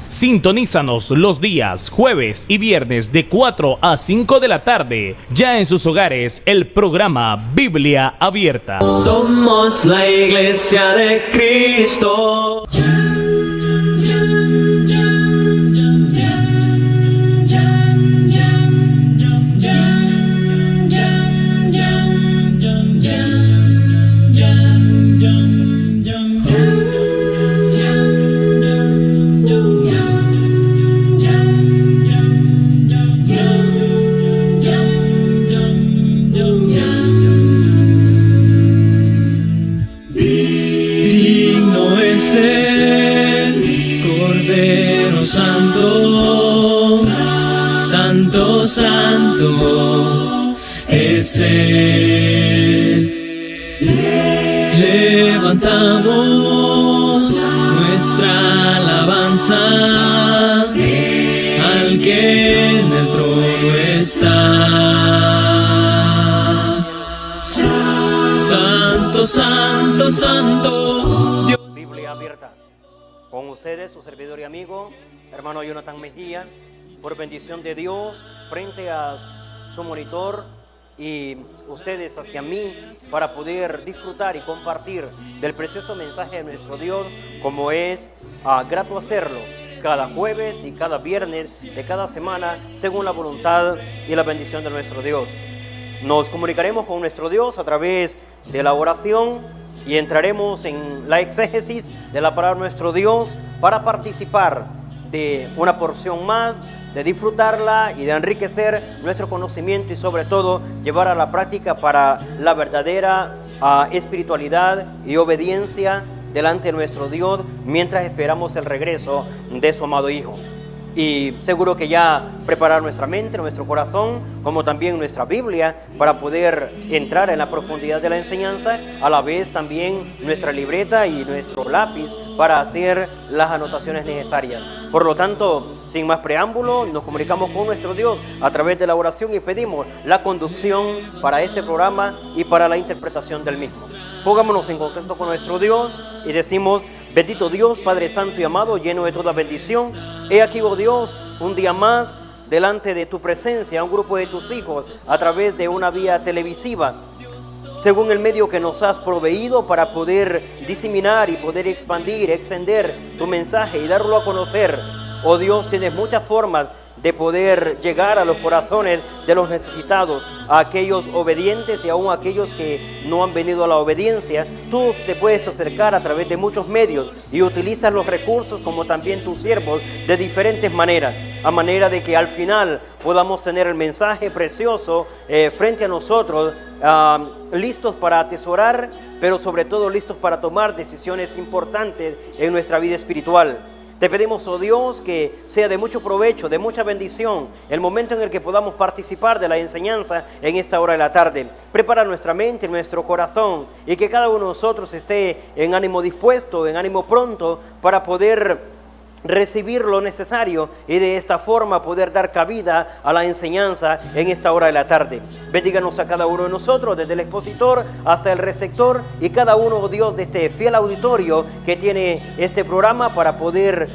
Sintonízanos los días jueves y viernes de 4 a 5 de la tarde. Ya en sus hogares, el programa Biblia Abierta. Somos la Iglesia de Cristo. Santo, santo es Él. Levantamos nuestra alabanza al que en el trono está. Santo, santo, santo Dios. Biblia Abierta. Con ustedes, su servidor y amigo, hermano Jonathan Mejías, por bendición de Dios, frente a su monitor y ustedes hacia mí, para poder disfrutar y compartir del precioso mensaje de nuestro Dios, como es grato hacerlo cada jueves y cada viernes de cada semana, según la voluntad y la bendición de nuestro Dios. Nos comunicaremos con nuestro Dios a través de la oración y entraremos en la exégesis de la palabra de nuestro Dios para participar de una porción más, de disfrutarla y de enriquecer nuestro conocimiento y sobre todo llevar a la práctica para la verdadera espiritualidad y obediencia delante de nuestro Dios mientras esperamos el regreso de su amado Hijo. Y seguro que ya preparar nuestra mente, nuestro corazón, como también nuestra Biblia, para poder entrar en la profundidad de la enseñanza, a la vez también nuestra libreta y nuestro lápiz para hacer las anotaciones necesarias. Por lo tanto, sin más preámbulo, nos comunicamos con nuestro Dios a través de la oración y pedimos la conducción para este programa y para la interpretación del mismo. Pongámonos en contacto con nuestro Dios y decimos: bendito Dios, Padre Santo y amado, lleno de toda bendición, he aquí, oh Dios, un día más delante de tu presencia, un grupo de tus hijos a través de una vía televisiva, según el medio que nos has proveído para poder diseminar y poder expandir, extender tu mensaje y darlo a conocer. Oh Dios, tienes muchas formas de poder llegar a los corazones de los necesitados, a aquellos obedientes y aún a aquellos que no han venido a la obediencia. Tú te puedes acercar a través de muchos medios y utilizas los recursos, como también tus siervos, de diferentes maneras, a manera de que al final podamos tener el mensaje precioso frente a nosotros, listos para atesorar, pero sobre todo listos para tomar decisiones importantes en nuestra vida espiritual. Te pedimos, oh Dios, que sea de mucho provecho, de mucha bendición, el momento en el que podamos participar de la enseñanza en esta hora de la tarde. Prepara nuestra mente, nuestro corazón, y que cada uno de nosotros esté en ánimo dispuesto, en ánimo pronto, para poder recibir lo necesario y de esta forma poder dar cabida a la enseñanza en esta hora de la tarde. Bendíganos a cada uno de nosotros, desde el expositor hasta el receptor, y cada uno, oh Dios, de este fiel auditorio que tiene este programa para poder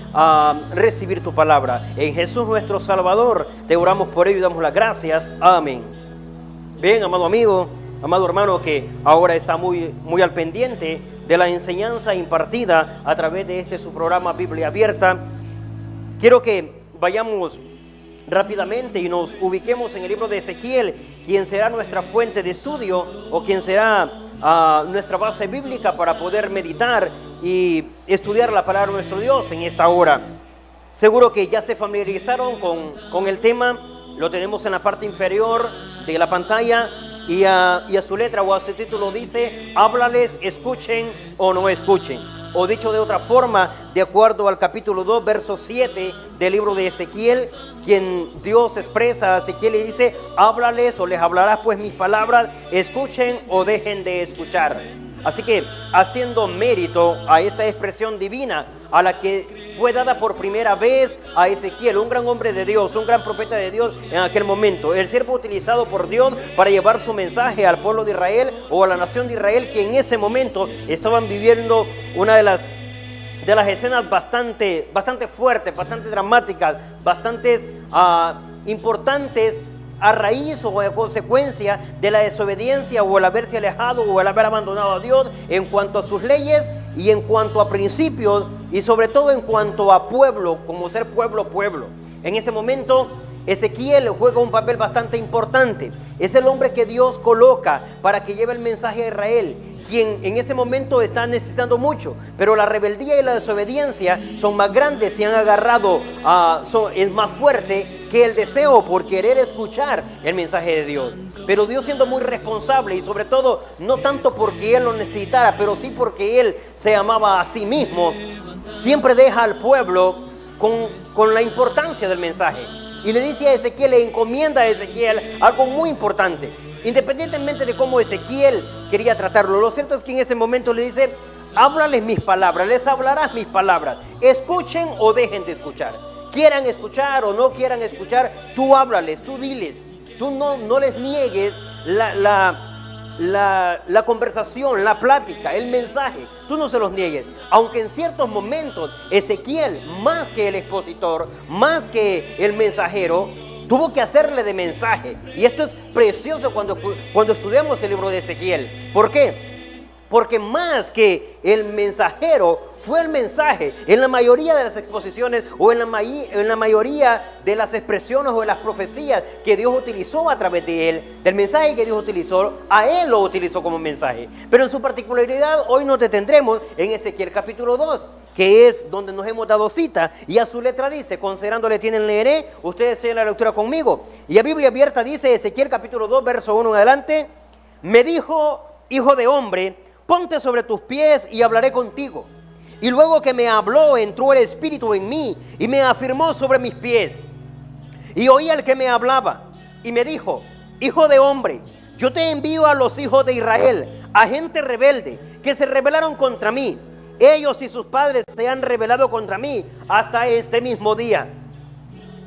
recibir tu palabra. En Jesús nuestro Salvador te oramos por ello y damos las gracias. Amén. Bien, amado amigo, amado hermano que ahora está muy al pendiente de la enseñanza impartida a través de su programa Biblia Abierta, quiero que vayamos rápidamente y nos ubiquemos en el libro de Ezequiel, quien será nuestra fuente de estudio o quien será nuestra base bíblica para poder meditar y estudiar la palabra de nuestro Dios en esta hora. Seguro que ya se familiarizaron con el tema, lo tenemos en la parte inferior de la pantalla. Y a su letra o a su título dice: háblales, escuchen o no escuchen. O dicho de otra forma, de acuerdo al capítulo 2, verso 7 del libro de Ezequiel, quien Dios expresa a Ezequiel y dice: háblales o les hablarás pues mis palabras, escuchen o dejen de escuchar. Así que, haciendo mérito a esta expresión divina, a la que fue dada por primera vez a Ezequiel, un gran hombre de Dios, un gran profeta de Dios en aquel momento, el siervo utilizado por Dios para llevar su mensaje al pueblo de Israel o a la nación de Israel, que en ese momento estaban viviendo una de las de las escenas bastante fuertes, bastante dramáticas, bastantes importantes a raíz o a consecuencia de la desobediencia o el haberse alejado o el haber abandonado a Dios en cuanto a sus leyes y en cuanto a principios y sobre todo en cuanto a pueblo, como ser pueblo. En ese momento Ezequiel juega un papel bastante importante. Es el hombre que Dios coloca para que lleve el mensaje a Israel, quien en ese momento está necesitando mucho, pero la rebeldía y la desobediencia son más grandes, se han agarrado, es más fuerte que el deseo por querer escuchar el mensaje de Dios. Pero Dios, siendo muy responsable y sobre todo no tanto porque Él lo necesitara, pero sí porque Él se amaba a sí mismo, siempre deja al pueblo con la importancia del mensaje. Y le dice a Ezequiel, le encomienda a Ezequiel algo muy importante, independientemente de cómo Ezequiel quería tratarlo. Lo cierto es que en ese momento le dice: háblales mis palabras, les hablarás mis palabras, escuchen o dejen de escuchar, quieran escuchar o no quieran escuchar, tú háblales, tú diles, tú no les niegues la conversación, la plática, el mensaje, tú no se los niegues. Aunque en ciertos momentos Ezequiel, más que el expositor, más que el mensajero, tuvo que hacerle de mensaje. Y esto es precioso cuando estudiamos el libro de Ezequiel. ¿Por qué? Porque más que el mensajero fue el mensaje. En la mayoría de las exposiciones o en la mayoría de las expresiones o de las profecías que Dios utilizó a través de él, del mensaje que Dios utilizó, a él lo utilizó como mensaje. Pero en su particularidad hoy nos detendremos en Ezequiel capítulo 2, que es donde nos hemos dado cita, y a su letra dice: considerándole tienen, leeré, ustedes siguen la lectura conmigo. Y a Biblia abierta dice Ezequiel capítulo 2, verso 1 en adelante: me dijo, hijo de hombre, ponte sobre tus pies y hablaré contigo. Y luego que me habló, entró el Espíritu en mí y me afirmó sobre mis pies. Y oí al que me hablaba y me dijo: hijo de hombre, yo te envío a los hijos de Israel, a gente rebelde, que se rebelaron contra mí. Ellos y sus padres se han rebelado contra mí hasta este mismo día.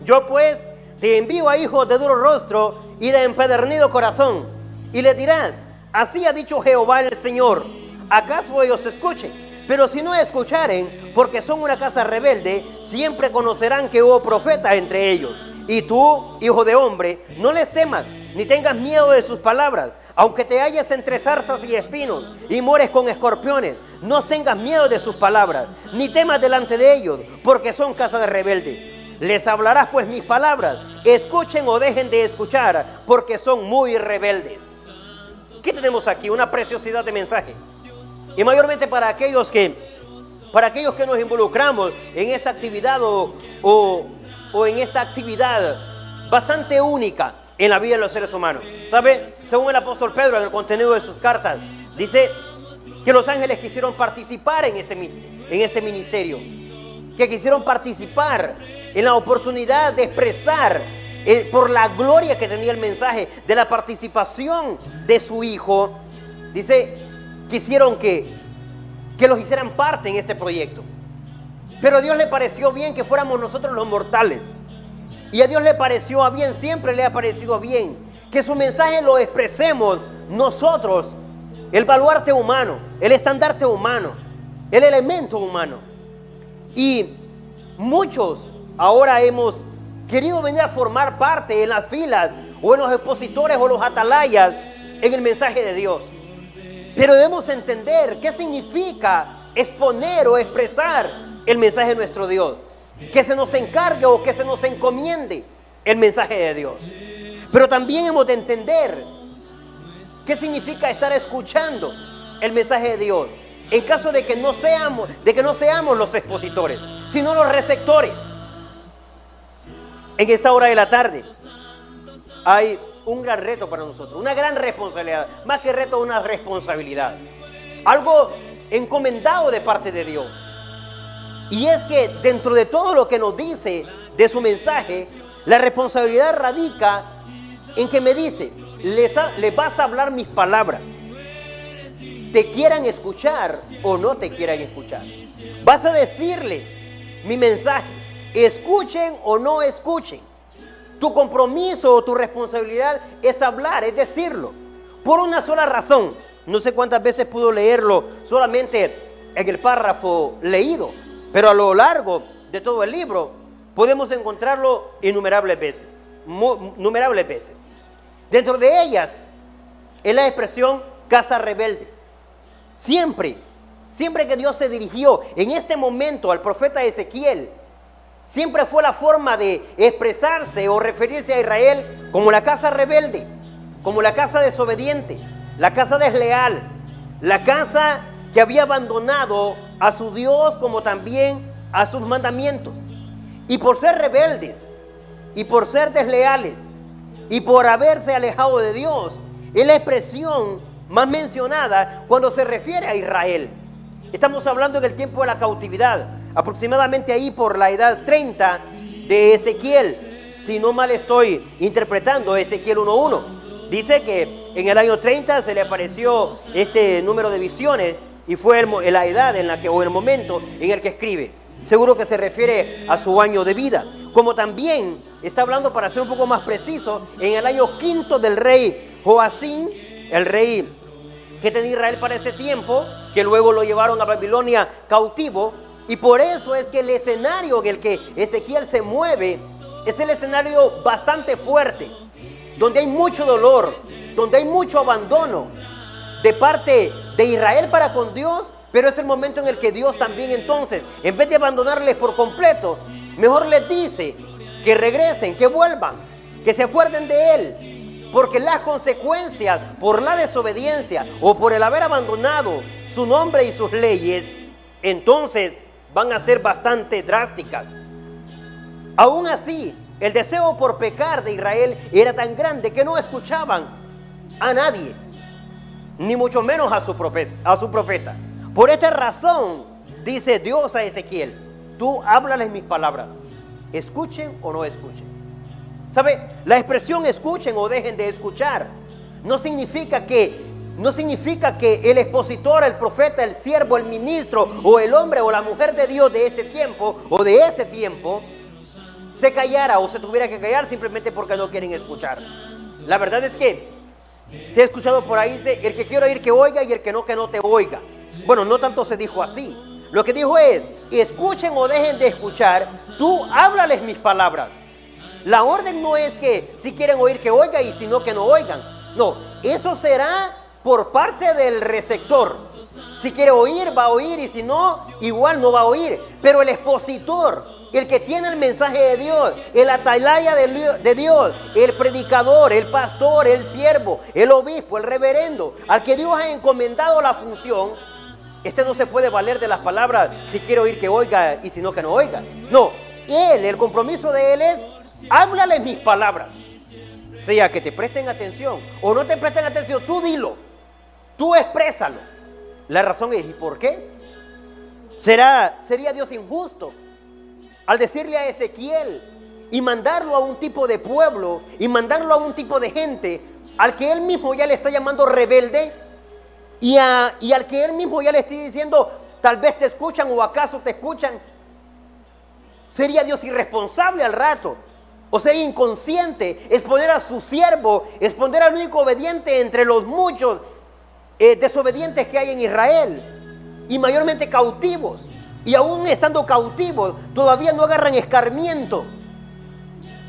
Yo pues te envío a hijos de duro rostro y de empedernido corazón. Y le dirás: así ha dicho Jehová el Señor. ¿Acaso ellos escuchen? Pero si no escucharen, porque son una casa rebelde, siempre conocerán que hubo profeta entre ellos. Y tú, hijo de hombre, no les temas, ni tengas miedo de sus palabras. Aunque te halles entre zarzas y espinos, y mueres con escorpiones, no tengas miedo de sus palabras, ni temas delante de ellos, porque son casa de rebelde. Les hablarás pues mis palabras, escuchen o dejen de escuchar, porque son muy rebeldes. ¿Qué tenemos aquí? Una preciosidad de mensaje. Y mayormente para aquellos que nos involucramos en esta actividad o en esta actividad bastante única en la vida de los seres humanos. ¿Sabe? Según el apóstol Pedro, en el contenido de sus cartas, dice que los ángeles quisieron participar en este ministerio, que quisieron participar en la oportunidad de expresar por la gloria que tenía el mensaje, de la participación de su Hijo. Dice, quisieron que los hicieran parte en este proyecto. Pero a Dios le pareció bien que fuéramos nosotros los mortales. Y a Dios le pareció a bien, siempre le ha parecido bien, que su mensaje lo expresemos nosotros, el baluarte humano, el estandarte humano, el elemento humano. Y muchos ahora hemos querido venir a formar parte en las filas o en los expositores o los atalayas en el mensaje de Dios. Pero debemos entender qué significa exponer o expresar el mensaje de nuestro Dios. Que se nos encargue o que se nos encomiende el mensaje de Dios. Pero también hemos de entender qué significa estar escuchando el mensaje de Dios. En caso de que no seamos los expositores, sino los receptores. En esta hora de la tarde hay un gran reto para nosotros, una gran responsabilidad, más que reto, una responsabilidad, algo encomendado de parte de Dios. Y es que dentro de todo lo que nos dice de su mensaje, la responsabilidad radica en que me dice: les vas a hablar mis palabras, te quieran escuchar o no te quieran escuchar. Vas a decirles mi mensaje, escuchen o no escuchen. Tu compromiso o tu responsabilidad es hablar, es decirlo, por una sola razón. No sé cuántas veces pudo leerlo solamente en el párrafo leído, pero a lo largo de todo el libro podemos encontrarlo innumerables veces, innumerables veces. Dentro de ellas es la expresión casa rebelde. Siempre que Dios se dirigió en este momento al profeta Ezequiel, siempre fue la forma de expresarse o referirse a Israel como la casa rebelde, como la casa desobediente, la casa desleal, la casa que había abandonado a su Dios como también a sus mandamientos. Y por ser rebeldes, y por ser desleales, y por haberse alejado de Dios, es la expresión más mencionada cuando se refiere a Israel. Estamos hablando en el tiempo de la cautividad, aproximadamente ahí por la edad 30 de Ezequiel, si no mal estoy interpretando Ezequiel 1:1. Dice que en el año 30 se le apareció este número de visiones y fue la edad en la que, o el momento en el que escribe. Seguro que se refiere a su año de vida. Como también está hablando, para ser un poco más preciso, en el año 5 del rey Joacim, el rey que tenía Israel para ese tiempo, que luego lo llevaron a Babilonia cautivo. Y por eso es que el escenario en el que Ezequiel se mueve es el escenario bastante fuerte, donde hay mucho dolor, donde hay mucho abandono de parte de Israel para con Dios, pero es el momento en el que Dios también entonces, en vez de abandonarles por completo, mejor les dice que regresen, que vuelvan, que se acuerden de Él, porque las consecuencias por la desobediencia o por el haber abandonado su nombre y sus leyes, entonces van a ser bastante drásticas. Aún así, el deseo por pecar de Israel era tan grande que no escuchaban a nadie, ni mucho menos a su profeta. Por esta razón, dice Dios a Ezequiel, tú háblales mis palabras, escuchen o no escuchen. ¿Sabe? La expresión escuchen o dejen de escuchar no significa que el expositor, el profeta, el siervo, el ministro o el hombre o la mujer de Dios de este tiempo o de ese tiempo se callara o se tuviera que callar simplemente porque no quieren escuchar. La verdad es que se ha escuchado por ahí el que quiera oír que oiga y el que no te oiga. Bueno, no tanto se dijo así. Lo que dijo es, escuchen o dejen de escuchar, tú háblales mis palabras. La orden no es que si quieren oír que oiga y si no que no oigan. No, eso será por parte del receptor. Si quiere oír, va a oír, y si no, igual no va a oír. Pero el expositor, el que tiene el mensaje de Dios, el atalaya de Dios, el predicador, el pastor, el siervo, el obispo, el reverendo, al que Dios ha encomendado la función, este no se puede valer de las palabras, si quiere oír que oiga y si no que no oiga. No, el compromiso de él es, háblale mis palabras. Sea que te presten atención o no te presten atención, tú dilo, tú exprésalo. La razón es, ¿y por qué? ¿Sería Dios injusto al decirle a Ezequiel y mandarlo a un tipo de pueblo y mandarlo a un tipo de gente al que él mismo ya le está llamando rebelde y al que él mismo ya le está diciendo tal vez te escuchan o acaso te escuchan? ¿Sería Dios irresponsable al rato? O sea, inconsciente, exponer a su siervo, exponer al único obediente entre los muchos desobedientes que hay en Israel, y mayormente cautivos, y aún estando cautivos, todavía no agarran escarmiento.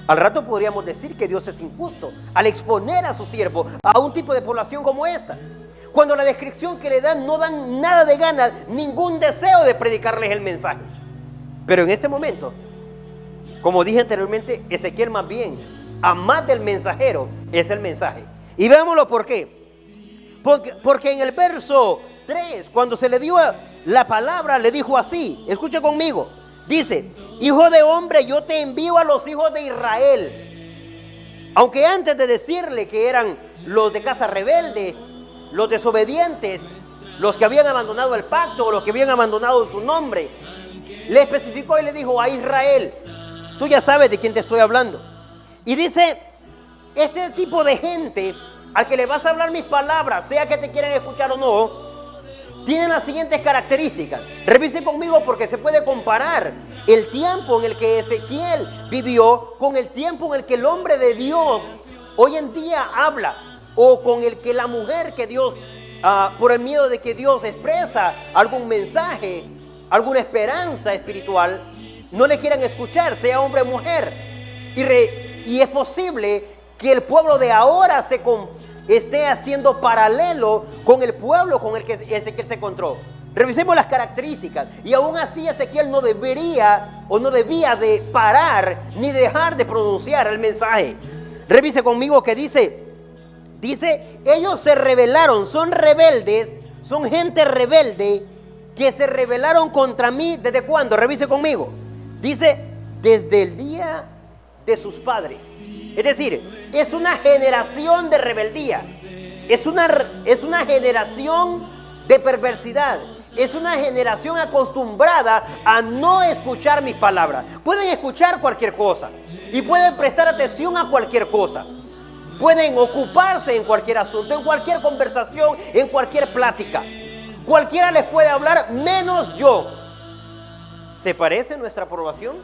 Al rato podríamos decir que Dios es injusto al exponer a su siervo a un tipo de población como esta, cuando la descripción que le dan no dan nada de ganas, ningún deseo de predicarles el mensaje. Pero en este momento, como dije anteriormente, Ezequiel más bien, a más del mensajero, es el mensaje. Y veámoslo por qué. Porque en el verso 3, cuando se le dio la palabra, le dijo así, escucha conmigo, dice, hijo de hombre, yo te envío a los hijos de Israel. Aunque antes de decirle que eran los de casa rebelde, los desobedientes, los que habían abandonado el pacto, o los que habían abandonado su nombre, le especificó y le dijo a Israel, tú ya sabes de quién te estoy hablando. Y dice, este tipo de gente al que le vas a hablar mis palabras, sea que te quieran escuchar o no, tienen las siguientes características. Revise conmigo porque se puede comparar el tiempo en el que Ezequiel vivió con el tiempo en el que el hombre de Dios hoy en día habla, o con el que la mujer que Dios, por el miedo de que Dios expresa algún mensaje, alguna esperanza espiritual, no le quieran escuchar, sea hombre o mujer. Y es posible que el pueblo de ahora esté haciendo paralelo con el pueblo con el que Ezequiel se encontró. Revisemos las características. Y aún así Ezequiel no debería o no debía de parar ni dejar de pronunciar el mensaje. Revise conmigo que dice, ellos se rebelaron, son rebeldes, son gente rebelde que se rebelaron contra mí. ¿Desde cuándo? Revise conmigo. Dice, desde el día de sus padres. Es decir, es una generación de rebeldía. Es una generación de perversidad. Es una generación acostumbrada a no escuchar mis palabras. Pueden escuchar cualquier cosa y pueden prestar atención a cualquier cosa. Pueden ocuparse en cualquier asunto, en cualquier conversación, en cualquier plática. Cualquiera les puede hablar, menos yo. ¿Se parece nuestra aprobación?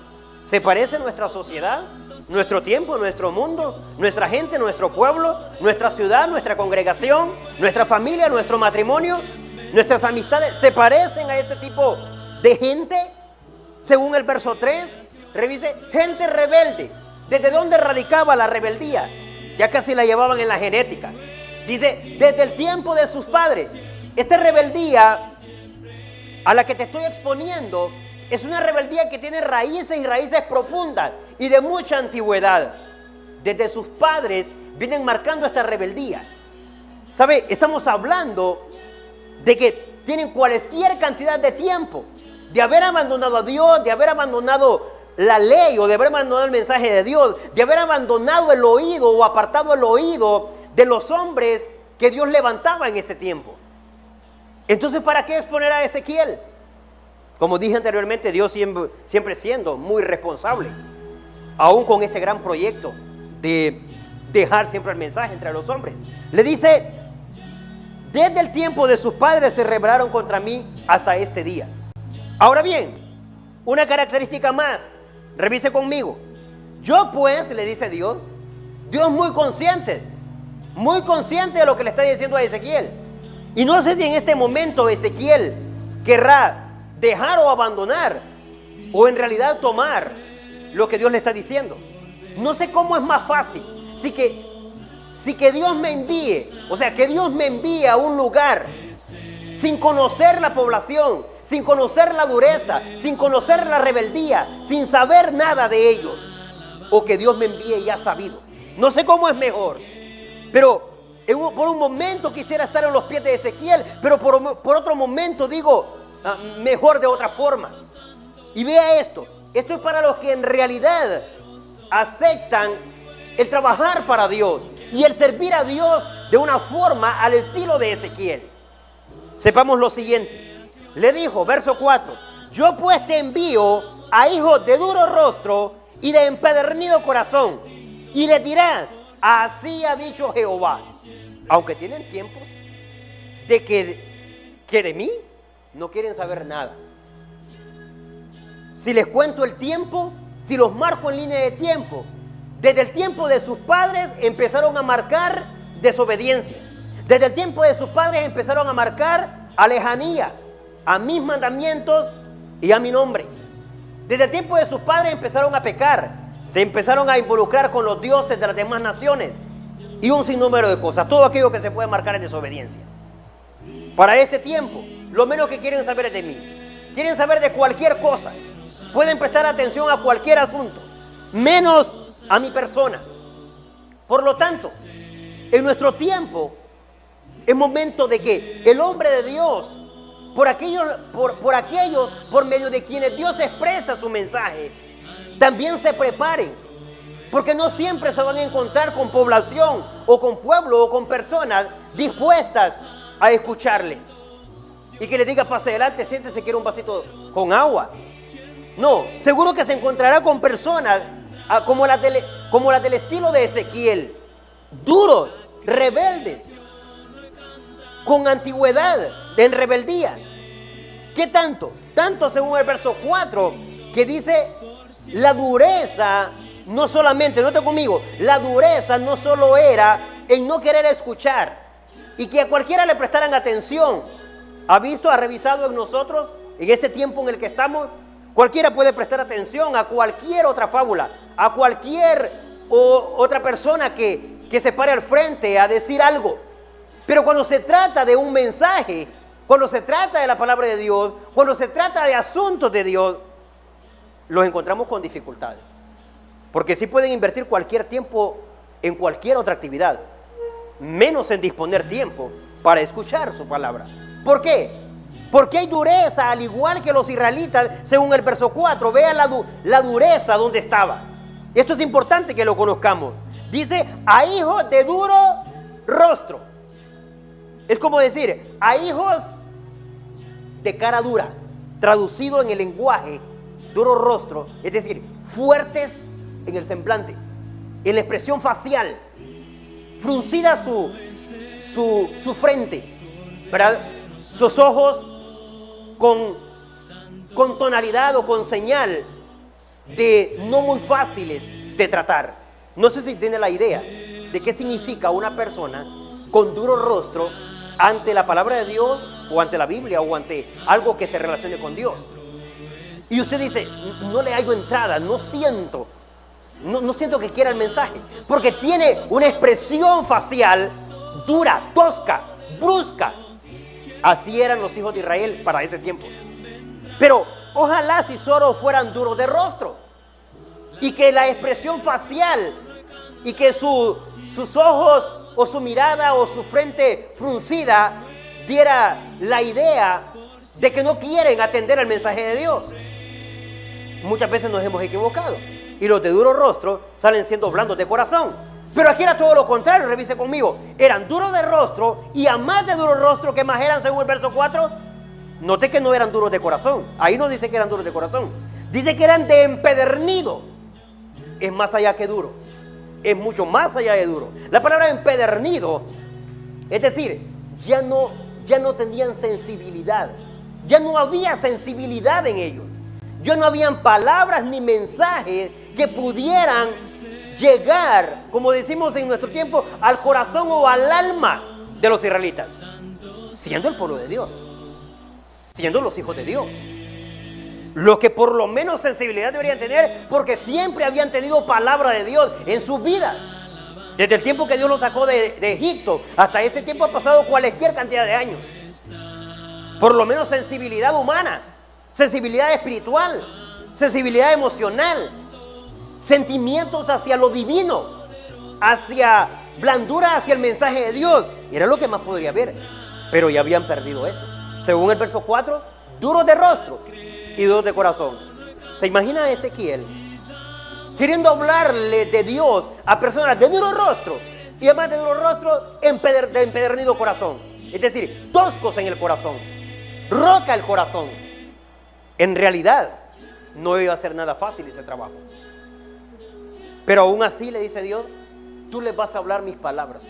¿Se parece nuestra sociedad? ¿Nuestro tiempo, nuestro mundo, nuestra gente, nuestro pueblo, nuestra ciudad, nuestra congregación, nuestra familia, nuestro matrimonio, nuestras amistades? ¿Se parecen a este tipo de gente? Según el verso 3, revise, gente rebelde. ¿Desde dónde radicaba la rebeldía? Ya casi la llevaban en la genética. Dice, desde el tiempo de sus padres. Esta rebeldía a la que te estoy exponiendo es una rebeldía que tiene raíces y raíces profundas y de mucha antigüedad. Desde sus padres vienen marcando esta rebeldía. ¿Sabe? Estamos hablando de que tienen cualquier cantidad de tiempo de haber abandonado a Dios, de haber abandonado la ley o de haber abandonado el mensaje de Dios, de haber abandonado el oído o apartado el oído de los hombres que Dios levantaba en ese tiempo. Entonces, ¿para qué exponer a Ezequiel? Como dije anteriormente, Dios siempre siendo muy responsable, aún con este gran proyecto de dejar siempre el mensaje entre los hombres. Le dice, desde el tiempo de sus padres se rebelaron contra mí hasta este día. Ahora bien, una característica más, revise conmigo. Yo pues, le dice Dios muy consciente de lo que le está diciendo a Ezequiel. Y no sé si en este momento Ezequiel querrá dejar o abandonar, o en realidad tomar lo que Dios le está diciendo. No sé cómo es más fácil. Si que Dios me envíe, o sea, que Dios me envíe a un lugar sin conocer la población, sin conocer la dureza, sin conocer la rebeldía, sin saber nada de ellos, o que Dios me envíe ya sabido. No sé cómo es mejor, pero por un momento quisiera estar en los pies de Ezequiel, pero por otro momento digo, mejor de otra forma. Y vea esto es para los que en realidad aceptan el trabajar para Dios y el servir a Dios de una forma al estilo de Ezequiel. Sepamos lo siguiente. Le dijo, verso 4, yo pues te envío a hijos de duro rostro y de empedernido corazón, y le dirás, así ha dicho Jehová. Aunque tienen tiempos de que de mí no quieren saber nada. Si les cuento el tiempo, si los marco en línea de tiempo, desde el tiempo de sus padres empezaron a marcar desobediencia. Desde el tiempo de sus padres empezaron a marcar alejanía a mis mandamientos y a mi nombre. Desde el tiempo de sus padres empezaron a pecar, se empezaron a involucrar con los dioses de las demás naciones y un sinnúmero de cosas, todo aquello que se puede marcar en desobediencia. Para este tiempo, lo menos que quieren saber es de mí. Quieren saber de cualquier cosa. Pueden prestar atención a cualquier asunto, menos a mi persona. Por lo tanto, en nuestro tiempo es momento de que el hombre de Dios, por aquellos por medio de quienes Dios expresa su mensaje, también se preparen, porque no siempre se van a encontrar con población o con pueblo o con personas dispuestas a escucharles y que les diga, pase adelante, siéntese, quiere un vasito con agua. No, seguro que se encontrará con personas como las del estilo de Ezequiel, duros, rebeldes, con antigüedad, en rebeldía. ¿Qué tanto? Tanto según el verso 4, que dice, la dureza no solamente, note conmigo, la dureza no solo era en no querer escuchar y que a cualquiera le prestaran atención. ¿Ha visto, ha revisado en nosotros en este tiempo en el que estamos, cualquiera puede prestar atención a cualquier otra fábula, a cualquier otra persona que se pare al frente a decir algo. Pero cuando se trata de un mensaje, cuando se trata de la palabra de Dios, cuando se trata de asuntos de Dios, los encontramos con dificultades. Porque sí pueden invertir cualquier tiempo en cualquier otra actividad, menos en disponer tiempo para escuchar su palabra. ¿Por qué? Porque hay dureza, al igual que los israelitas, según el verso 4. Vean la dureza donde estaba. Esto es importante que lo conozcamos. Dice, a hijos de duro rostro. Es como decir, a hijos de cara dura, traducido en el lenguaje, duro rostro, es decir, fuertes en el semblante, en la expresión facial, fruncida su frente, ¿verdad? Sus ojos con tonalidad o con señal de no muy fáciles de tratar. No sé si tiene la idea de qué significa una persona con duro rostro ante la palabra de Dios o ante la Biblia o ante algo que se relacione con Dios. Y usted dice, no le hallo entrada, no siento que quiera el mensaje, porque tiene una expresión facial dura, tosca, brusca. Así eran los hijos de Israel para ese tiempo. Pero ojalá si solo fueran duros de rostro y que la expresión facial y que sus ojos o su mirada o su frente fruncida diera la idea de que no quieren atender el mensaje de Dios. Muchas veces nos hemos equivocado y los de duro rostro salen siendo blandos de corazón. Pero aquí era todo lo contrario, revise conmigo. Eran duros de rostro y a más de duro rostro, ¿qué más eran según el verso 4? Note que no eran duros de corazón. Ahí no dice que eran duros de corazón. Dice que eran de empedernido. Es más allá que duro. Es mucho más allá de duro. La palabra empedernido, es decir, ya no tenían sensibilidad. Ya no había sensibilidad en ellos. Ya no habían palabras ni mensajes que pudieran llegar, como decimos en nuestro tiempo, al corazón o al alma de los israelitas, siendo el pueblo de Dios, siendo los hijos de Dios, los que por lo menos sensibilidad deberían tener, porque siempre habían tenido palabra de Dios en sus vidas. Desde el tiempo que Dios los sacó de Egipto hasta ese tiempo ha pasado cualquier cantidad de años. Por lo menos sensibilidad humana, sensibilidad espiritual, sensibilidad emocional, sentimientos hacia lo divino, hacia blandura, hacia el mensaje de Dios. Era lo que más podría haber, pero ya habían perdido eso. Según el verso 4, duros de rostro y duros de corazón. ¿Se imagina a Ezequiel queriendo hablarle de Dios a personas de duro rostro y además de duro rostro, de empedernido corazón? Es decir, toscos en el corazón, roca el corazón. En realidad, no iba a ser nada fácil ese trabajo. Pero aún así le dice Dios, tú les vas a hablar mis palabras.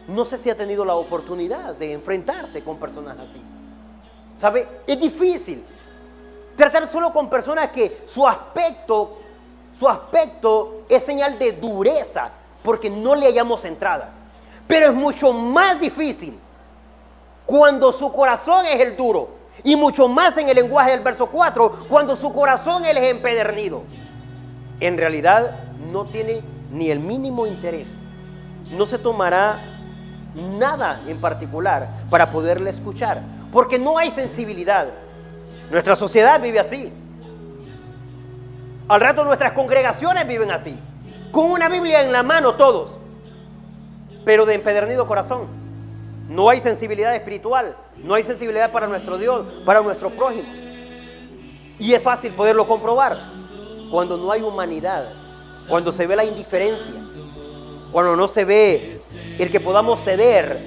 No sé si ha tenido la oportunidad de enfrentarse con personas así. ¿Sabe? Es difícil tratar solo con personas que su aspecto es señal de dureza, porque no le hallamos entrada. Pero es mucho más difícil cuando su corazón es el duro, y mucho más en el lenguaje del verso 4, cuando su corazón es el empedernido. En realidad no tiene ni el mínimo interés, no se tomará nada en particular para poderle escuchar, porque no hay sensibilidad. Nuestra sociedad vive así. Al rato nuestras congregaciones viven así, con una Biblia en la mano todos, pero de empedernido corazón. No hay sensibilidad espiritual, no hay sensibilidad para nuestro Dios, para nuestro prójimo. Y es fácil poderlo comprobar cuando no hay humanidad, cuando se ve la indiferencia, cuando no se ve el que podamos ceder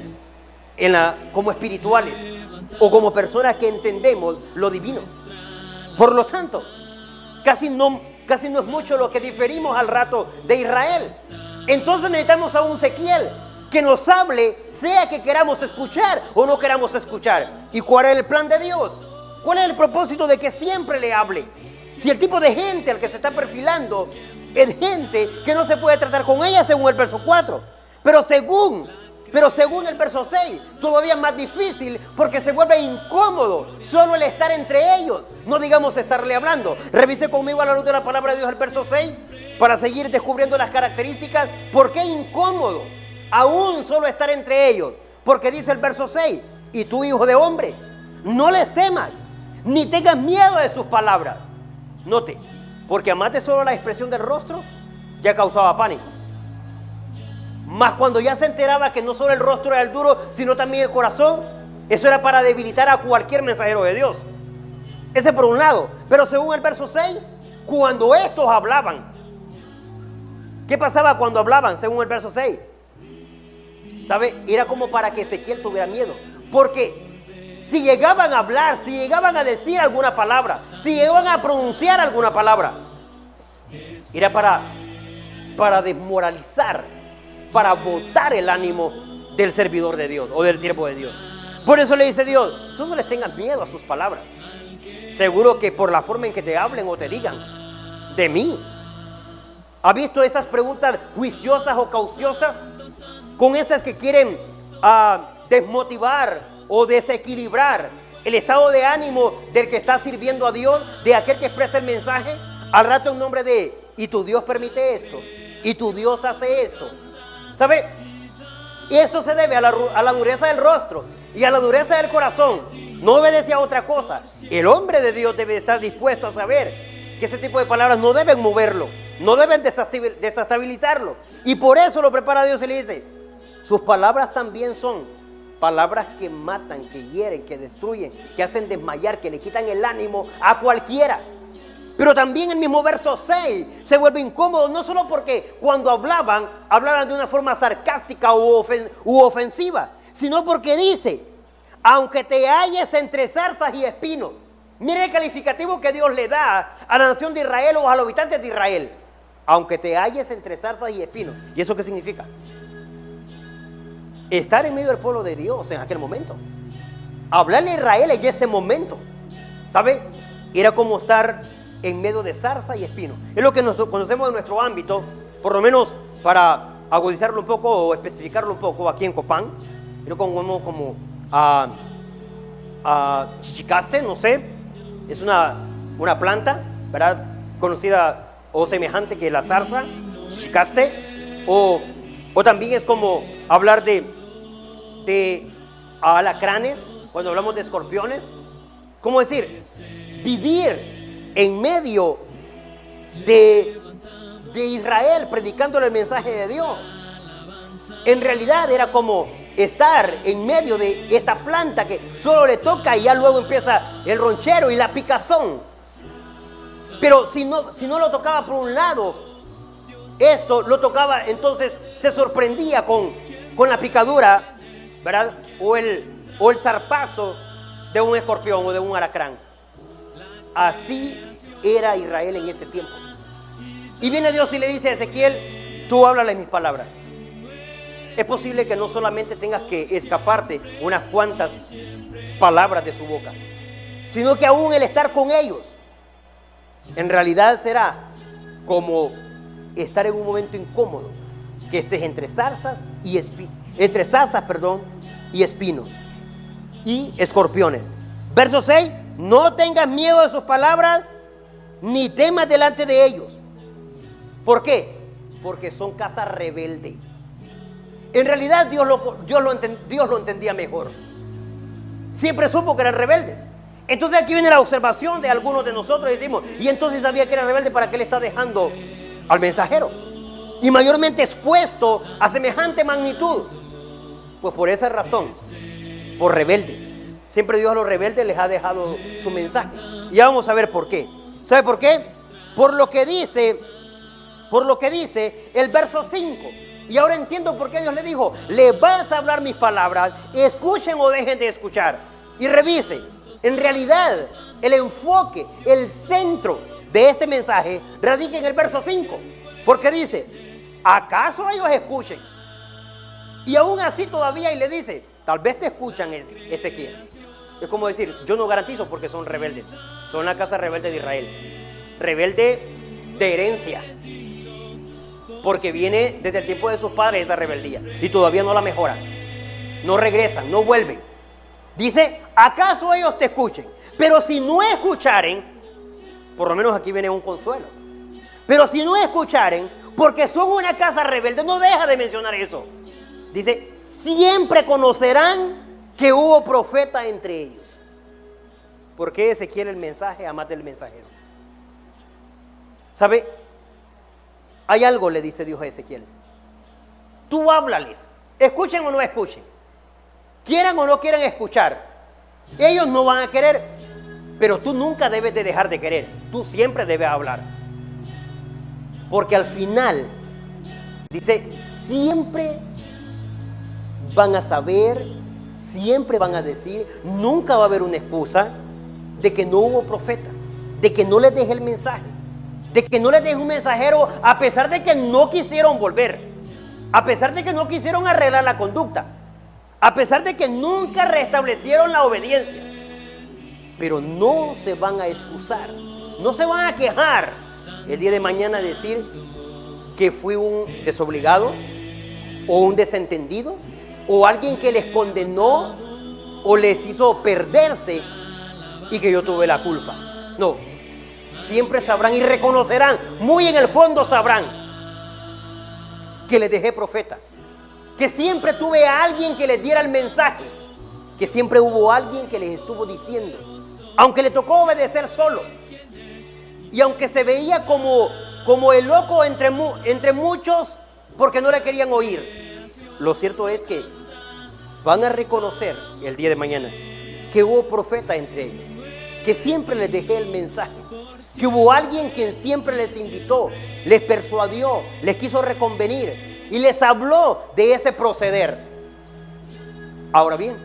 como espirituales o como personas que entendemos lo divino. Por lo tanto, casi no es mucho lo que diferimos al rato de Israel. Entonces necesitamos a un Ezequiel que nos hable, sea que queramos escuchar o no queramos escuchar. ¿Y cuál es el plan de Dios? ¿Cuál es el propósito de que siempre le hable? Si el tipo de gente al que se está perfilando es gente que no se puede tratar con ella según el verso 4, pero según Pero según el verso 6, todavía más difícil porque se vuelve incómodo solo el estar entre ellos, no digamos estarle hablando. Revise conmigo a la luz de la palabra de Dios el verso 6 para seguir descubriendo las características. ¿Por qué incómodo aún solo estar entre ellos? Porque dice el verso 6, y tú, hijo de hombre, no les temas, ni tengas miedo de sus palabras. Note, porque además de solo la expresión del rostro, ya causaba pánico. Mas cuando ya se enteraba que no solo el rostro era el duro, sino también el corazón, eso era para debilitar a cualquier mensajero de Dios. Ese por un lado. Pero según el verso 6, cuando estos hablaban, ¿qué pasaba cuando hablaban según el verso 6? ¿Sabe? Era como para que Ezequiel tuviera miedo. Porque si llegaban a hablar, si llegaban a decir alguna palabra, si llegaban a pronunciar alguna palabra, era para desmoralizar, para botar el ánimo del servidor de Dios o del siervo de Dios. Por eso le dice Dios, tú no les tengas miedo a sus palabras. Seguro que por la forma en que te hablen o te digan de mí. ¿Ha visto esas preguntas juiciosas o cauciosas? Con esas que quieren desmotivar o desequilibrar el estado de ánimo del que está sirviendo a Dios, de aquel que expresa el mensaje. Al rato en nombre de, y tu Dios permite esto, y tu Dios hace esto. ¿Sabe? Y eso se debe a la dureza del rostro y a la dureza del corazón. No obedece a otra cosa. El hombre de Dios debe estar dispuesto a saber que ese tipo de palabras no deben moverlo, no deben desestabilizarlo. Y por eso lo prepara Dios y le dice, sus palabras también son palabras que matan, que hieren, que destruyen, que hacen desmayar, que le quitan el ánimo a cualquiera. Pero también el mismo verso 6 se vuelve incómodo, no solo porque cuando hablaban de una forma sarcástica u ofensiva, sino porque dice, aunque te halles entre zarzas y espinos. Mire el calificativo que Dios le da a la nación de Israel o a los habitantes de Israel. Aunque te halles entre zarzas y espinos. ¿Y eso qué significa? Estar en medio del pueblo de Dios en aquel momento. Hablarle a Israel en ese momento, ¿sabe? Era como estar en medio de zarza y espino. Es lo que nosotros conocemos de nuestro ámbito, por lo menos para agudizarlo un poco o especificarlo un poco aquí en Copán. Yo como chichicaste, no sé, es una planta, ¿verdad? Conocida o semejante que la zarza, chichicaste, o también es como hablar de alacranes, cuando hablamos de escorpiones. ¿Cómo decir? Vivir en medio de Israel predicándole el mensaje de Dios. En realidad era como estar en medio de esta planta que solo le toca y ya luego empieza el ronchero y la picazón. Pero si no lo tocaba por un lado, esto lo tocaba, entonces se sorprendía con la picadura, ¿verdad? O el zarpazo de un escorpión o de un alacrán. Así era Israel en ese tiempo. Y viene Dios y le dice a Ezequiel, tú háblale mis palabras. Es posible que no solamente tengas que escaparte unas cuantas palabras de su boca, sino que aún el estar con ellos, en realidad será como estar en un momento incómodo, que estés entre zarzas y espinos y escorpiones. Verso 6, no tengas miedo de sus palabras, ni temas delante de ellos. ¿Por qué? Porque son casa rebelde. En realidad Dios lo entendía mejor. Siempre supo que era rebelde. Entonces aquí viene la observación de algunos de nosotros y decimos, y entonces sabía que era rebelde, ¿para qué le está dejando al mensajero? Y mayormente expuesto a semejante magnitud. Pues por esa razón, por rebeldes. Siempre Dios a los rebeldes les ha dejado su mensaje. Y ya vamos a ver por qué. ¿Sabe por qué? Por lo que dice el verso 5. Y ahora entiendo por qué Dios le dijo, le vas a hablar mis palabras, escuchen o dejen de escuchar. Y revise, en realidad el enfoque, el centro de este mensaje radica en el verso 5. Porque dice, ¿acaso ellos escuchen? Y aún así todavía y le dice, tal vez te escuchan, Ezequiel. Es como decir, yo no garantizo porque son rebeldes. Son la casa rebelde de Israel. Rebelde de herencia. Porque viene desde el tiempo de sus padres esa rebeldía. Y todavía no la mejora. no regresan, no vuelven. Dice, ¿acaso ellos te escuchen? Pero si no escucharen, por lo menos aquí viene un consuelo. Pero si no escucharen, porque son una casa rebelde, no deja de mencionar eso. Dice, siempre conocerán que hubo profeta entre ellos. ¿Por qué Ezequiel el mensaje a más del mensajero? ¿Sabe? Hay algo, le dice Dios a Ezequiel. Tú háblales, escuchen o no escuchen, quieran o no quieran escuchar, ellos no van a querer, pero tú nunca debes de dejar de querer, tú siempre debes hablar, porque al final, dice, siempre van a saber, siempre van a decir, nunca va a haber una excusa de que no hubo profeta, de que no les dejé el mensaje, de que no les dejé un mensajero, a pesar de que no quisieron volver, a pesar de que no quisieron arreglar la conducta, a pesar de que nunca restablecieron la obediencia, pero no se van a excusar, no se van a quejar el día de mañana a decir que fui un desobligado o un desentendido o alguien que les condenó o les hizo perderse y que yo tuve la culpa. No, siempre sabrán y reconocerán, muy en el fondo sabrán que les dejé profeta, que siempre tuve a alguien que les diera el mensaje, que siempre hubo alguien que les estuvo diciendo, aunque le tocó obedecer solo, y aunque se veía como el loco entre muchos, porque no le querían oír, lo cierto es que van a reconocer el día de mañana que hubo profeta entre ellos, que siempre les dejé el mensaje, que hubo alguien quien siempre les invitó, les persuadió, les quiso reconvenir y les habló de ese proceder. Ahora bien,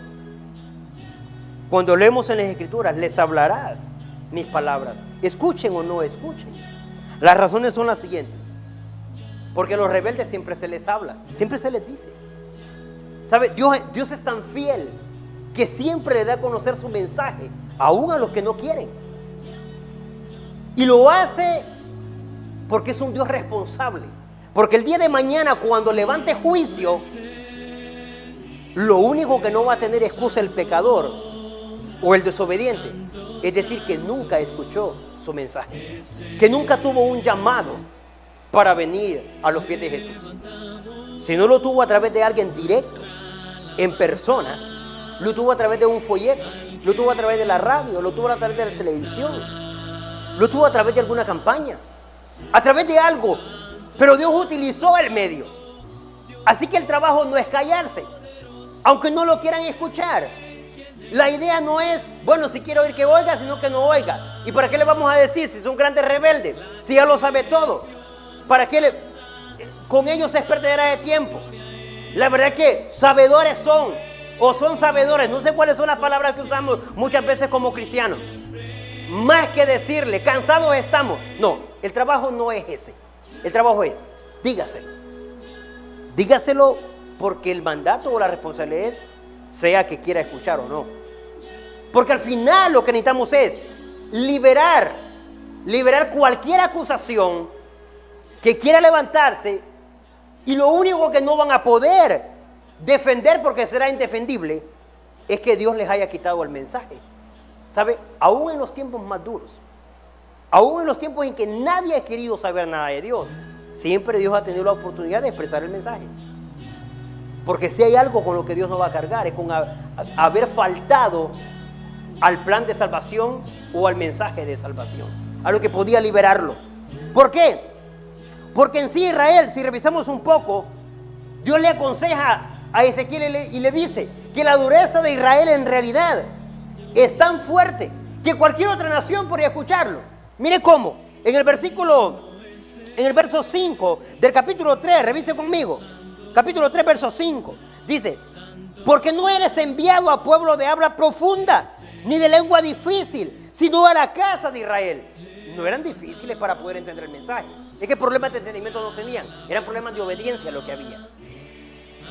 cuando leemos en las Escrituras, les hablarás mis palabras, escuchen o no escuchen. Las razones son las siguientes: porque a los rebeldes siempre se les habla, siempre se les dice. ¿Sabe? Dios es tan fiel que siempre le da a conocer su mensaje, aún a los que no quieren. Y lo hace porque es un Dios responsable. Porque el día de mañana, cuando levante juicio, lo único que no va a tener excusa el pecador o el desobediente, es decir, que nunca escuchó su mensaje, que nunca tuvo un llamado para venir a los pies de Jesús. Si no lo tuvo a través de alguien directo, en persona, lo tuvo a través de un folleto, lo tuvo a través de la radio, lo tuvo a través de la televisión, lo tuvo a través de alguna campaña, a través de algo, pero Dios utilizó el medio. Así que el trabajo no es callarse, aunque no lo quieran escuchar. La idea no es, bueno, si quiero oír que oiga, sino que no oiga. ¿Y para qué le vamos a decir si son grandes rebeldes? Si ya lo sabe todo. ¿Para qué con ellos es perdedera de tiempo? La verdad es que sabedores son, o son sabedores, no sé cuáles son las palabras que usamos muchas veces como cristianos. Más que decirle, cansados estamos. No, el trabajo no es ese. El trabajo es, dígaselo. Dígaselo porque el mandato o la responsabilidad es, sea que quiera escuchar o no. Porque al final lo que necesitamos es liberar cualquier acusación que quiera levantarse, y lo único que no van a poder defender, porque será indefendible, es que Dios les haya quitado el mensaje. ¿Sabe? Aún en los tiempos más duros, aún en los tiempos en que nadie ha querido saber nada de Dios, siempre Dios ha tenido la oportunidad de expresar el mensaje. Porque si hay algo con lo que Dios no va a cargar, es con haber faltado al plan de salvación o al mensaje de salvación, a lo que podía liberarlo. ¿Por qué? Porque en sí Israel, si revisamos un poco, Dios le aconseja a Ezequiel y le dice que la dureza de Israel en realidad es tan fuerte que cualquier otra nación podría escucharlo. Mire cómo, en el verso 5 del capítulo 3, revise conmigo, capítulo 3, verso 5, dice: porque no eres enviado a pueblo de habla profunda, ni de lengua difícil, sino a la casa de Israel. No eran difíciles para poder entender el mensaje. Es que problemas de entendimiento no tenían, eran problemas de obediencia lo que había.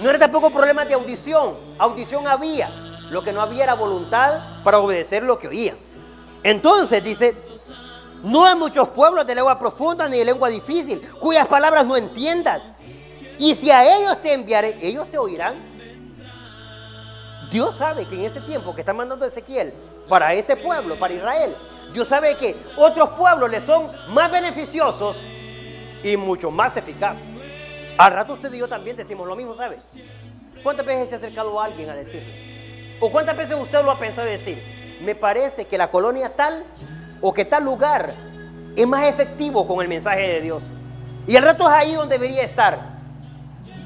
No era tampoco problemas de audición, audición había. Lo que no había era voluntad para obedecer lo que oían. Entonces dice: no hay muchos pueblos de lengua profunda ni de lengua difícil, cuyas palabras no entiendas. Y si a ellos te enviaré, ellos te oirán. Dios sabe que en ese tiempo que está mandando Ezequiel para ese pueblo, para Israel, Dios sabe que otros pueblos le son más beneficiosos y mucho más eficaces. Al rato usted y yo también decimos lo mismo, ¿sabe? ¿Cuántas veces se ha acercado a alguien a decirle? ¿O cuántas veces usted lo ha pensado decir? Me parece que la colonia tal o que tal lugar es más efectivo con el mensaje de Dios. Y al rato es ahí donde debería estar.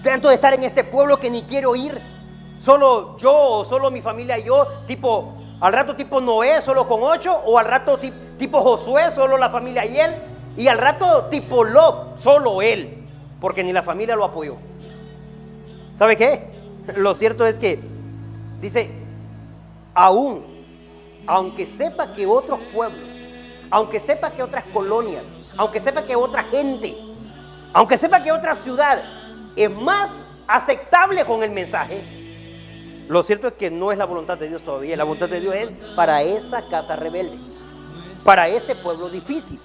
Tanto de estar en este pueblo que ni quiero ir. Solo yo o solo mi familia y yo, tipo, al rato tipo Noé solo con 8, o al rato tipo Josué solo la familia y él, y al rato tipo Lot solo él, porque ni la familia lo apoyó. ¿Sabe qué? Lo cierto es que dice, aunque sepa que otros pueblos, aunque sepa que otras colonias, aunque sepa que otra gente, aunque sepa que otra ciudad es más aceptable con el mensaje, lo cierto es que no es la voluntad de Dios todavía. La voluntad de Dios es para esa casa rebelde, para ese pueblo difícil.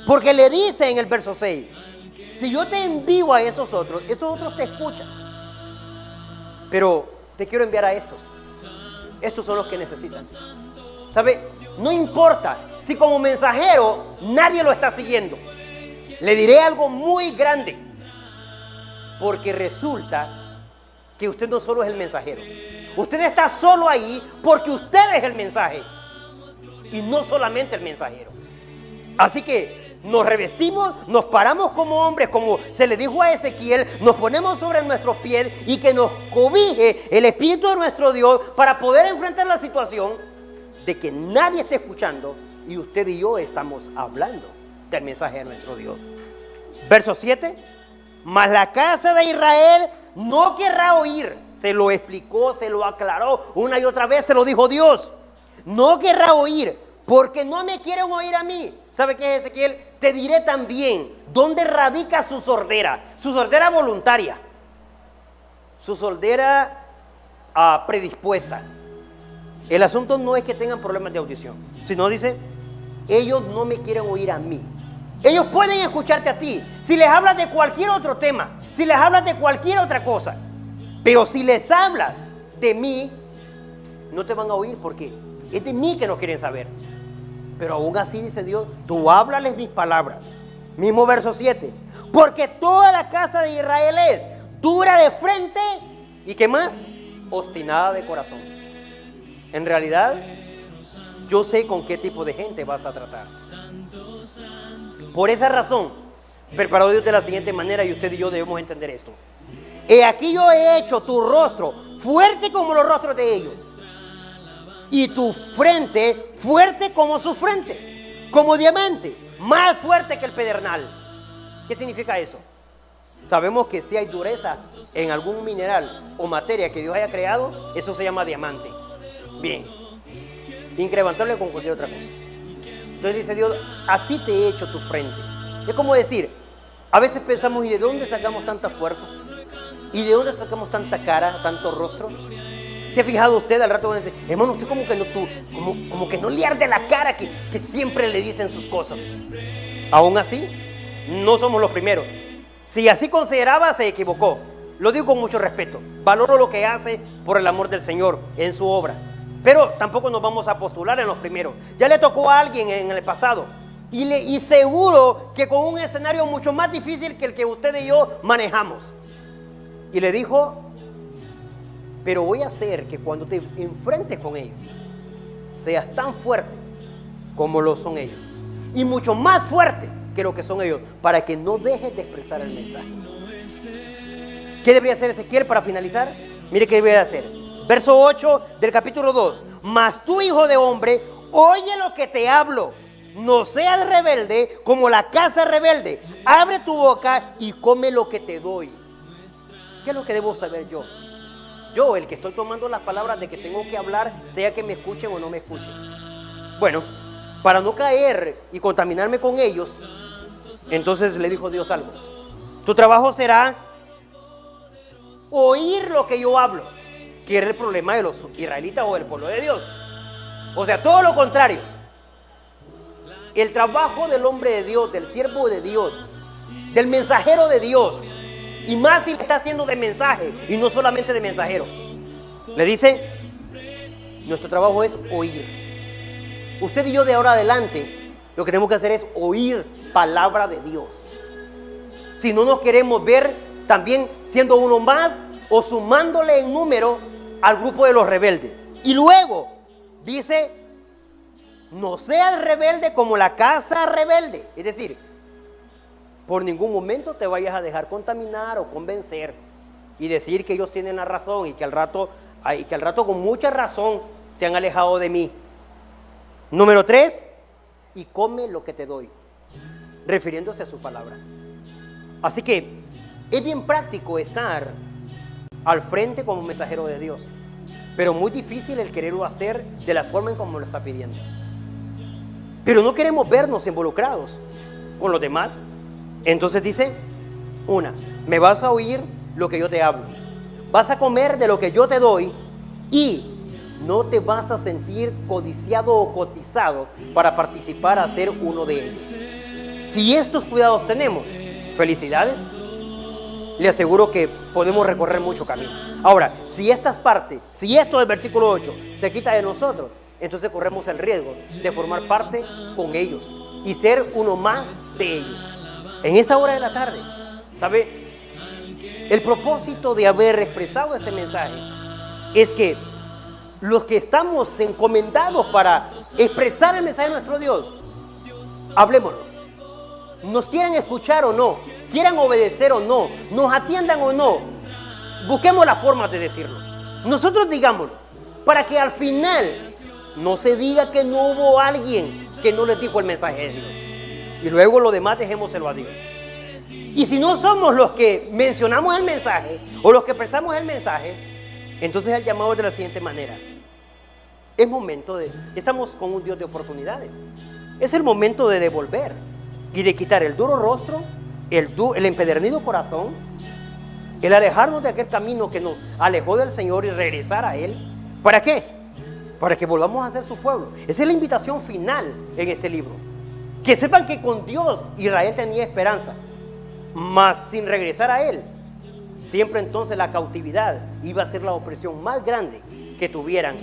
Porque le dice en el verso 6, si yo te envío a esos otros te escuchan. Pero te quiero enviar a estos. Estos son los que necesitan. ¿Sabe? No importa si como mensajero nadie lo está siguiendo. Le diré algo muy grande. Porque resulta que usted no solo es el mensajero. Usted está solo ahí porque usted es el mensaje. Y no solamente el mensajero. Así que nos revestimos, nos paramos como hombres, como se le dijo a Ezequiel, nos ponemos sobre nuestros pies y que nos cobije el Espíritu de nuestro Dios para poder enfrentar la situación de que nadie esté escuchando y usted y yo estamos hablando del mensaje de nuestro Dios. Verso 7, mas la casa de Israel no querrá oír. Se lo explicó, se lo aclaró una y otra vez, se lo dijo Dios. No querrá oír, porque no me quieren oír a mí. ¿Sabe qué es, Ezequiel? Te diré también dónde radica su sordera voluntaria, su sordera predispuesta. El asunto no es que tengan problemas de audición, sino dice, ellos no me quieren oír a mí. Ellos pueden escucharte a ti, si les hablas de cualquier otro tema, si les hablas de cualquier otra cosa, pero si les hablas de mí, no te van a oír porque es de mí que no quieren saber. Pero aún así dice Dios, tú háblales mis palabras. Mismo verso 7. Porque toda la casa de Israel es dura de frente y ¿qué más? Obstinada de corazón. En realidad, yo sé con qué tipo de gente vas a tratar. Por esa razón, preparó Dios de la siguiente manera y usted y yo debemos entender esto. He aquí yo he hecho tu rostro fuerte como los rostros de ellos. Y tu frente fuerte como su frente, como diamante, más fuerte que el pedernal. ¿Qué significa eso? Sabemos que si hay dureza en algún mineral o materia que Dios haya creado, eso se llama diamante. Bien, incrementable con cualquier otra cosa. Entonces dice Dios, así te he hecho tu frente. Es como decir, a veces pensamos, ¿y de dónde sacamos tanta fuerza? ¿Y de dónde sacamos tanta cara, tanto rostro? ¿Se ha fijado usted al rato van a decir, hermano, usted como que no le arde la cara que siempre le dicen sus cosas? Aún así, no somos los primeros. Si así consideraba, se equivocó. Lo digo con mucho respeto. Valoro lo que hace por el amor del Señor en su obra. Pero tampoco nos vamos a postular en los primeros. Ya le tocó a alguien en el pasado. Y seguro que con un escenario mucho más difícil que el que usted y yo manejamos. Y le dijo, pero voy a hacer que cuando te enfrentes con ellos, seas tan fuerte como lo son ellos. Y mucho más fuerte que lo que son ellos, para que no dejes de expresar el mensaje. ¿Qué debería hacer Ezequiel para finalizar? Mire qué debería hacer. Verso 8 del capítulo 2. Mas tú, hijo de hombre, oye lo que te hablo. No seas rebelde como la casa rebelde. Abre tu boca y come lo que te doy. ¿Qué es lo que debo saber yo? Yo, el que estoy tomando las palabras de que tengo que hablar, sea que me escuchen o no me escuchen. Bueno, para no caer y contaminarme con ellos, entonces le dijo Dios algo. Tu trabajo será oír lo que yo hablo, que era el problema de los israelitas o del pueblo de Dios. O sea, todo lo contrario. El trabajo del hombre de Dios, del siervo de Dios, del mensajero de Dios, y más si le está haciendo de mensaje y no solamente de mensajero. Le dice, Nuestro trabajo es oír. Usted y yo de ahora adelante, lo que tenemos que hacer es oír palabra de Dios. Si no nos queremos ver también siendo uno más o sumándole en número al grupo de los rebeldes. Y luego dice, no seas rebelde como la casa rebelde. Es decir, por ningún momento te vayas a dejar contaminar o convencer y decir que ellos tienen la razón y que al rato con mucha razón se han alejado de mí. Número 3, y come lo que te doy, refiriéndose a su palabra. Así que es bien práctico estar al frente como mensajero de Dios, pero muy difícil el quererlo hacer de la forma en como lo está pidiendo. Pero no queremos vernos involucrados con los demás. Entonces dice, me vas a oír lo que yo te hablo, vas a comer de lo que yo te doy y no te vas a sentir codiciado o cotizado para participar a ser uno de ellos. Si estos cuidados tenemos, felicidades, le aseguro que podemos recorrer mucho camino. Ahora, si estas partes, si esto del versículo 8 se quita de nosotros, entonces corremos el riesgo de formar parte con ellos y ser uno más de ellos. En esta hora de la tarde, ¿sabe? El propósito de haber expresado este mensaje es que los que estamos encomendados para expresar el mensaje de nuestro Dios, hablémoslo. Nos quieran escuchar o no, quieran obedecer o no, nos atiendan o no, busquemos la forma de decirlo. Nosotros digámoslo, para que al final no se diga que no hubo alguien que no les dijo el mensaje de Dios. Y luego lo demás dejémoselo a Dios. Y si no somos los que mencionamos el mensaje o los que expresamos el mensaje, entonces el llamado es de la siguiente manera. Es momento estamos con un Dios de oportunidades. Es el momento de devolver y de quitar el duro rostro, el empedernido corazón, el alejarnos de aquel camino que nos alejó del Señor y regresar a Él. ¿Para qué? Para que volvamos a ser su pueblo. Esa es la invitación final en este libro. Que sepan que con Dios Israel tenía esperanza, mas sin regresar a Él, siempre entonces la cautividad iba a ser la opresión más grande que tuvieran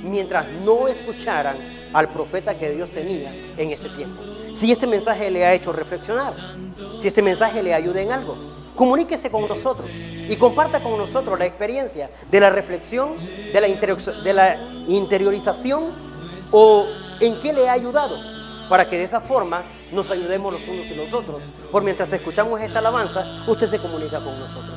mientras no escucharan al profeta que Dios tenía en ese tiempo. Si este mensaje le ha hecho reflexionar, si este mensaje le ayuda en algo, comuníquese con nosotros y comparta con nosotros la experiencia de la reflexión, de la interiorización o en qué le ha ayudado, para que de esa forma nos ayudemos los unos y los otros. Por mientras escuchamos esta alabanza, usted se comunica con nosotros.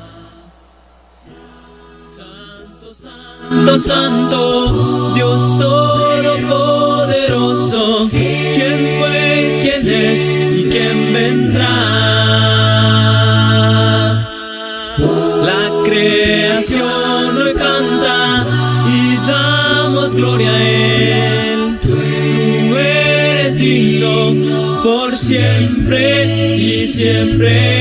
Santo, santo, Dios todopoderoso, ¿quién fue, quién es y quién vendrá? La creación hoy canta y damos gloria a Él. Tú eres digno por siempre y siempre.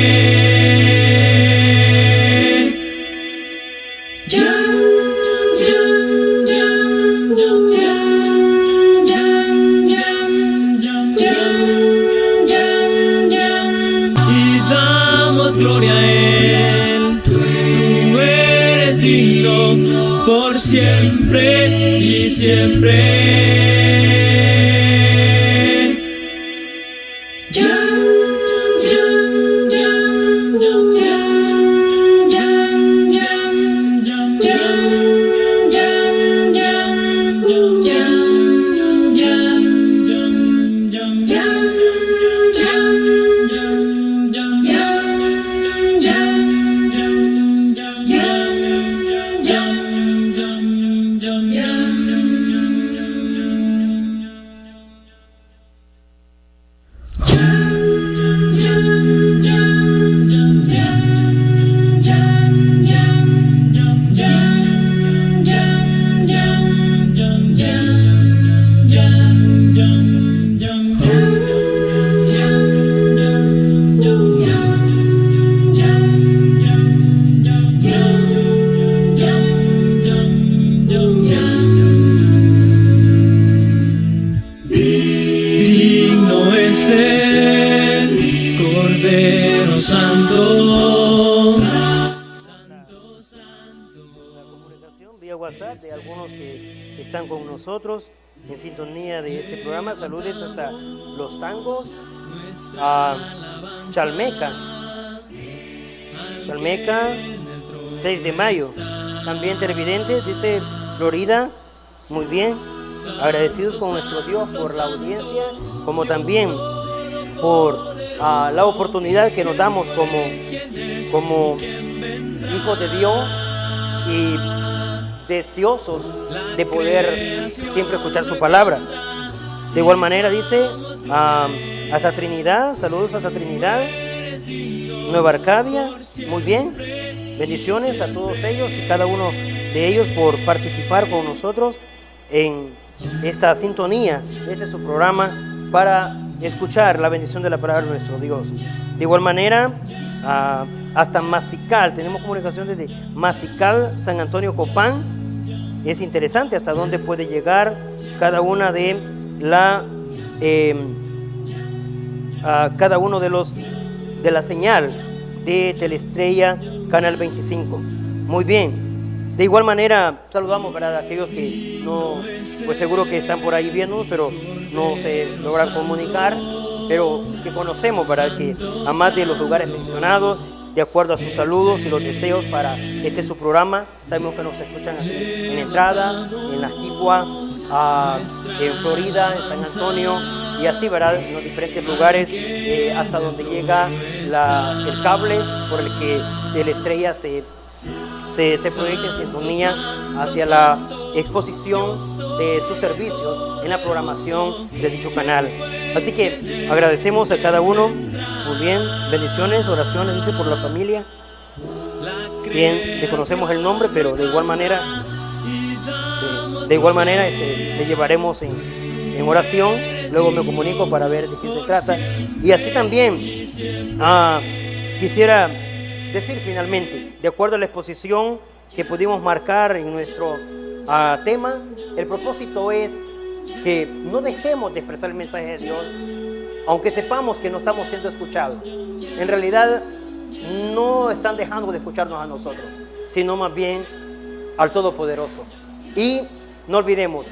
Gloria a Él, tú eres digno por siempre y siempre. WhatsApp de algunos que están con nosotros en sintonía de este programa. Saludes hasta Los Tangos, a Chalmeca, 6 de mayo. También televidentes, dice Florida, muy bien. Agradecidos con nuestro Dios por la audiencia, como también por la oportunidad que nos damos como hijos de Dios y deseosos de poder siempre escuchar su palabra. De igual manera dice hasta Trinidad, saludos hasta Trinidad, Nueva Arcadia, muy bien, bendiciones a todos ellos y cada uno de ellos por participar con nosotros en esta sintonía. Este es su programa para escuchar la bendición de la palabra de nuestro Dios. De igual manera, hasta Masical, tenemos comunicación desde Masical, San Antonio Copán. Es interesante hasta dónde puede llegar cada una de cada uno de la señal de Teleestrella Canal 25. Muy bien. De igual manera, saludamos, ¿verdad?, a aquellos que no, pues seguro que están por ahí viendo, pero no se logran comunicar, pero que conocemos, ¿verdad?, que a más de los lugares mencionados, de acuerdo a sus saludos y los deseos para este su programa, sabemos que nos escuchan aquí en Entrada, en La Jicua, en Florida, en San Antonio, y así, ¿verdad?, en los diferentes lugares, hasta donde llega el cable por el que Teleestrella se proyecta en sintonía hacia la exposición de sus servicios en la programación de dicho canal. Así que agradecemos a cada uno. Muy bien, bendiciones, oraciones, dice, por la familia. Bien, desconocemos el nombre, pero de igual manera le llevaremos en oración. Luego me comunico para ver de quién se trata. Y así también quisiera decir finalmente, de acuerdo a la exposición que pudimos marcar en nuestro tema, el propósito es que no dejemos de expresar el mensaje de Dios, aunque sepamos que no estamos siendo escuchados. En realidad no están dejando de escucharnos a nosotros, sino más bien al Todopoderoso. Y no olvidemos,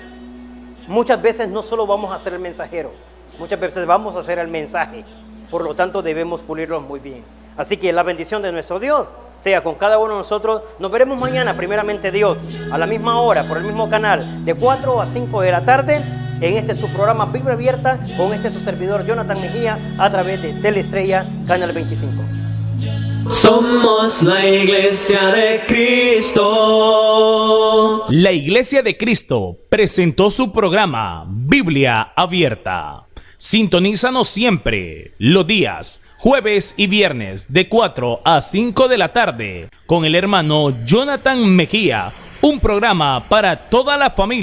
muchas veces no solo vamos a ser el mensajero, muchas veces vamos a ser el mensaje. Por lo tanto, debemos pulirlos muy bien. Así que la bendición de nuestro Dios sea con cada uno de nosotros. Nos veremos mañana, primeramente Dios, a la misma hora, por el mismo canal, de 4 a 5 de la tarde, en su programa Biblia Abierta, con su servidor Jonathan Mejía, a través de Teleestrella Canal 25. Somos la Iglesia de Cristo. La Iglesia de Cristo presentó su programa Biblia Abierta. Sintonízanos siempre los días jueves y viernes de 4 a 5 de la tarde con el hermano Jonathan Mejía, un programa para toda la familia.